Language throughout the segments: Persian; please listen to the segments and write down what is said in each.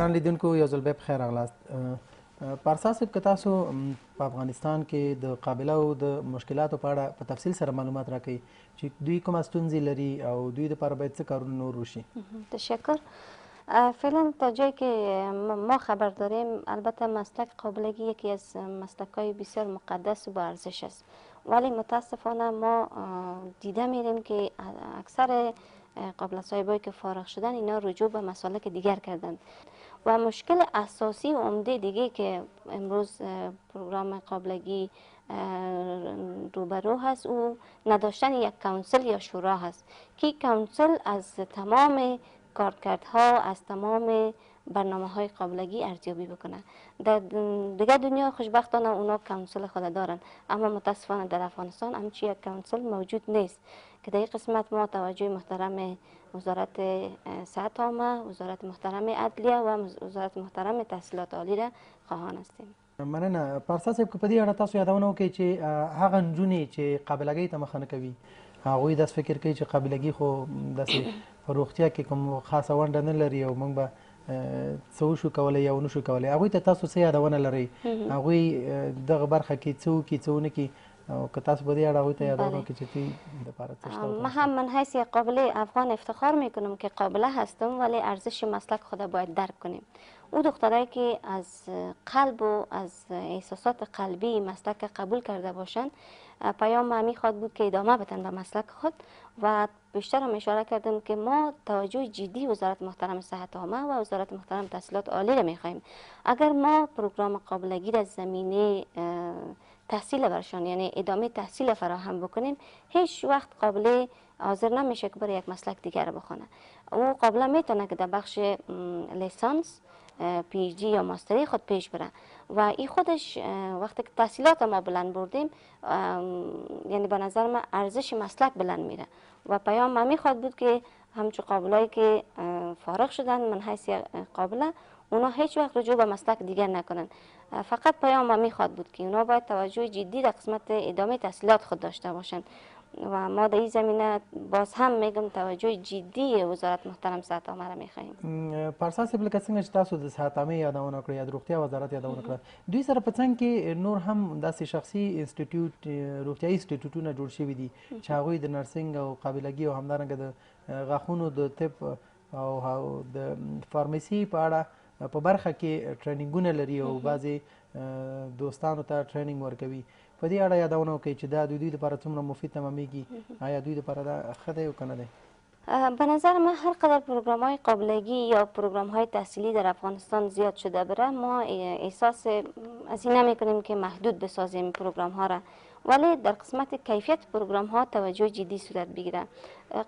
ګران لیدونکو یو ځل بیا په خیر راغلاست. پارسا صاحب که تاسو په افغانستان کې د قابله او د مشکلاتو په اړه په تفصیل سره معلومات راکړئ چې دوی کومه ستونزې لري او دوی دپاره باید څه کارونه نور وشي. تشکر. فعلا تا جایی که ما خبر داریم البته مسلک قابلگی یکی از مسلک‌های بسیار مقدس و با ارزش است، ولی متاسفانه ما دیده میریم که اکثر قابله صاحبایی که فارغ شدن اینا رجوع به مسالک دیگر کردند و مشکل اساسی و عمده دیگه که امروز پروگرام قابلگی روبرو هست او نداشتن یک کانسل یا شورا هست که کانسل از تمام کارکردها از تمام برنامه های قابلگی ارزیابی بکنه. در دیگه دنیا خوشبختانه اونا کانسل خود دارن، اما متاسفانه در افغانستان همچی یک کانسل موجود نیست که در این قسمت ما توجه محترم وزارت صحت عامه، وزارت محترم عدلیه و وزارت محترم تحصیلات عالی را خواهان هستیم. مننه. پارسا صاحب که په دې اړه تاسو یادونه وکړئ چې هغه نجونې چې قابلګۍ ته مخه نه کوي هغوی داسې فکر کوي چې قابلګي خو داسې په روغتیا کې کوم خاصه ونډه نه لري او موږ به څه وشو کولی یا ونه شو کولی. هغوی ته تاسو څه یادونه لرئ؟ هغوی دغه برخه کې څه وکړي څه ونه کړي او که تاسو په دې اړه هغوی ته یادونه وکړئ چې دوی دپاره څه شته؟ من هم من حیث یک قابله افغان افتخار میکنم که قابله هستم، ولی ارزش مسلک خود باید درک کنیم. او دخترایی که از قلب و از احساسات قلبی مسلک قبول کرده باشند پیام همی خواد بود که ادامه بدن به مسلک خود و بیشتر هم اشاره کردم که ما توجه جدی وزارت محترم صحت عامه و وزارت محترم تحصیلات عالی را میخواهیم. اگر ما پروگرام قابلگی را زمینه تحصیل برشان یعنی ادامه تحصیل فراهم بکنیم هیچ وقت قابله حاضر نمیشه که برای یک مسلک دیگر بخونه. او قابله میتونه که در بخش لیسانس پی جی یا ماستری خود پیش بره و این خودش وقتی که تحصیلات ما بلند بردیم یعنی به نظر من ارزش مسلک بلند میره و پیام ما میخواد بود که همچون قابلایی که فارغ شدن من حیث قابله اونا هیچ وقت رجوع به مسلک دیگر نکنن. فقط پیام ما میخواد بود که اونا باید توجه جدی در قسمت ادامه تحصیلات خود داشته باشند و ما در این زمینه باز هم میگم توجه جدی وزارت محترم صحت عامه را میخواهیم. پارسا صاحب لکه څنګه چې تاسو د صحت عامه یادونه کړې یا د روغتیا وزارت یادونه کړه دوی سره په څنګ کې نور هم داسې شخصي انسټیټیوټ روغتیایي انسټیټیوټونه جوړ شوي دي چې هغوی د نرسنګ او قابلګي او همدارنګه د غاښونو د طب او د فارمسي په اړه په برخه کې ټریننګونه لري او بعضې دوستانو ته ټریننګ ورکوي. په دې اړه یادونه وکړئ چې دا دوی لپاره څومره مفید تمامیږي، آیا دوی لپاره دا ښه دی او که نه دی؟ به نظر من هر قدر پروگرام های قابلگی یا پروگرام های تحصیلی در افغانستان زیاد شده بره ما احساس از این نمی کنیم که محدود بسازیم پروگرام ها را، ولی در قسمت کیفیت پروگرام ها توجه جدی صورت بگیره.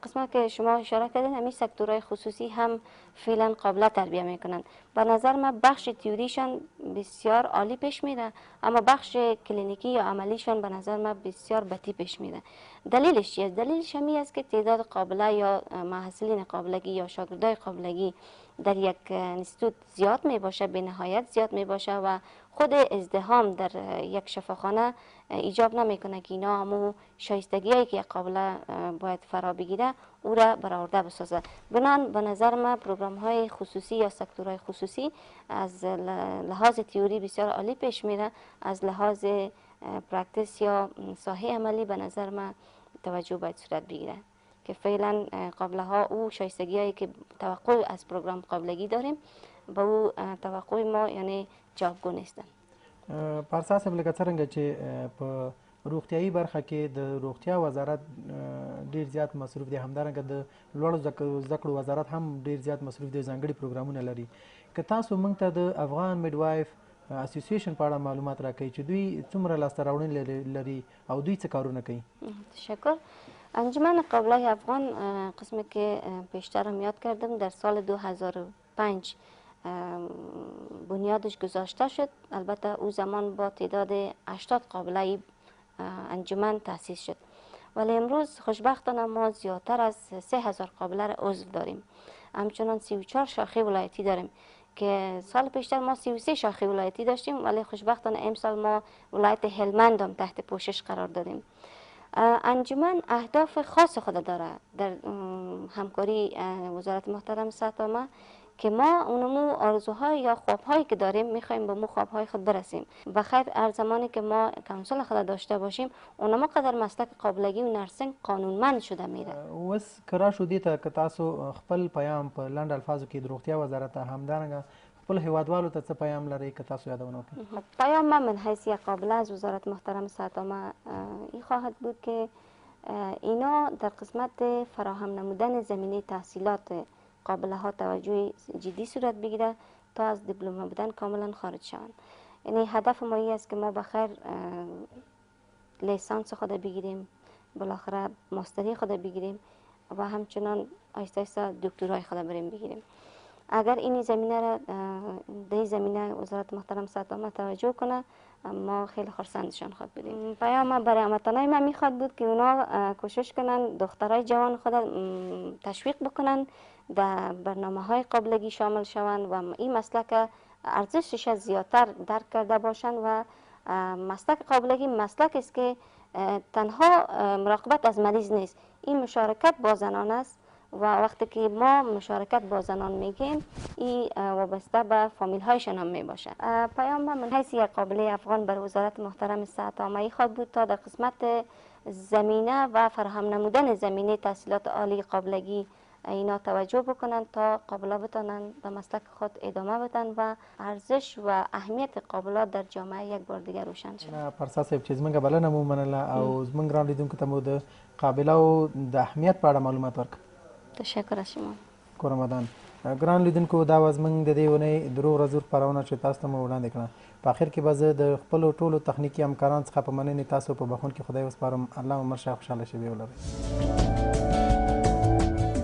قسمت که شما اشاره کردین همین سکتورهای خصوصی هم فعلا قابله تربیه میکنن. به نظر من بخش تیوریشان بسیار عالی پیش میره اما بخش کلینیکی یا عملیشان به نظر من بسیار بدی پیش میره. دلیلش چیه؟ دلیلش همی است که تعداد قابله یا محصلین قابلگی یا شاگردای قابلگی در یک انستیتوت زیاد می باشه، به نهایت زیاد می باشه و خود ازدحام در یک شفاخانه ایجاب نمیکنه که اینا همو شایستگیایی که یک قابله باید فرا بگیره او را برآورده بسازه. بنان به نظر من پروگرام های خصوصی یا سکتورهای خصوصی از لحاظ تئوری بسیار عالی پیش میره، از لحاظ پرکتیس یا ساحه عملی به نظر من توجه باید صورت بگیره که فعلا قابله ها او شایستگی هایی که توقع از پروگرام قابلگی داریم با او توقع ما یعنی جوابگو نیستن. پارسا صاحب لکه څرنګه چې په روغتیایي برخه کې د روغتیا وزارت ډیر زیات مصروف دی، همدارنګه د لوړو زده کړو وزارت هم ډیر زیات مصروف دی، ځانګړي پروګرامونه لري. که تاسو موږ ته د افغان میډوایف اسوسییشن په اړه معلومات راکړئ چې دوی څومره لاسته راوړنې لري او دوی څه کارونه کوي؟ تشکر. انجمن قابله افغان قسمی که پیشتر هم یاد کردم در سال 2005 بنیادش گذاشته شد. البته او زمان با تعداد 80 قابله انجمن تأسیس شد، ولی امروز خوشبختانه ما زیادتر از 3000 قابله را عضو داریم. همچنان 34 شاخه ولایتی داریم که سال پیشتر ما 33 شاخه ولایتی داشتیم، ولی خوشبختانه امسال ما ولایت هلمند هم تحت پوشش قرار دادیم. انجمن اهداف خاص خود داره در همکاری وزارت محترم صحت عامه که ما اونمو آرزوهای یا خوابهایی که داریم میخوایم به مو خوابهای خود برسیم. بخیر هر زمانی که ما کانسل خود داشته باشیم اونمو قدر مسلک قابلگی و نرسنگ قانونمند شده میره. اوس کرا شو دي ته که تاسو خپل پیام په لنډ الفاظو کې د روغتیا وزارت همدارنګه خپل هیوادوالو ته څه پیام لري که تاسو یادونه وکړئ؟ پیام من حیث یک قابله از وزارت محترم صحت عامه این خواهد بود که اینا در قسمت فراهم نمودن زمینه تحصیلات قابله ها توجه جدی صورت بگیره تا از دیپلم بودن کاملا خارج شوند. یعنی هدف ما این است که ما بخیر لیسانس خود بگیریم، بالاخره ماستری خود بگیریم و همچنان آهسته آهسته دکترای خود بریم بگیریم. اگر این زمینه را در زمینه وزارت محترم صحت عامه توجه کنه ما خیلی خرسندشان خود بودیم. پیام برای هموطنای من میخواد بود که اونا کوشش کنن دخترای جوان خود تشویق بکنن در برنامه‌های قابلگی شامل شوند و این مسلک ارزشش زیادتر درک کرده باشند و مسلک قابلگی مسلک است که تنها مراقبت از مریض نیست، این مشارکت با زنان است و وقتی که ما مشارکت با زنان میگیم این وابسته به فامیل هایشان هم میباشه. پیام من حیث یک قابله افغان بر وزارت محترم صحت عامه خود بود تا در قسمت زمینه و فراهم نمودن زمینه تحصیلات عالی قابلگی اینا توجه بکنن تا قابله بتانن به مسلک خود ادامه بدن و ارزش و اهمیت قابله در جامعه یک بار دیگر روشن شد. پرسا صاحب چې زمونږ بلنه مو منله او زمونږ ګران لیدونکو ته مو د قابله او د اهمیت په اړه معلومات ورکړه. تشکر از شما. کورمدان ګران لیدونکو دا و زمونږ د دې اونۍ د روغ رزور خپرونه چې تاسو ته مو وړاندې کړه. په اخر کې به زه د خپلو ټولو تخنیکي همکارانو څخه په مننې تاسو په بخښونکي خدای وسپارم. الله عمر شاه خوشحاله شوي ولرئ.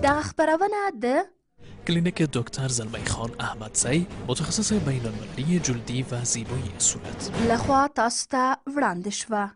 دغه خپرونه د کلینیک دکتر زلمی خان احمدزی متخصص بین المللی جلدی و زیبایی صورت لخوا تاسو ته وړاندې شوه.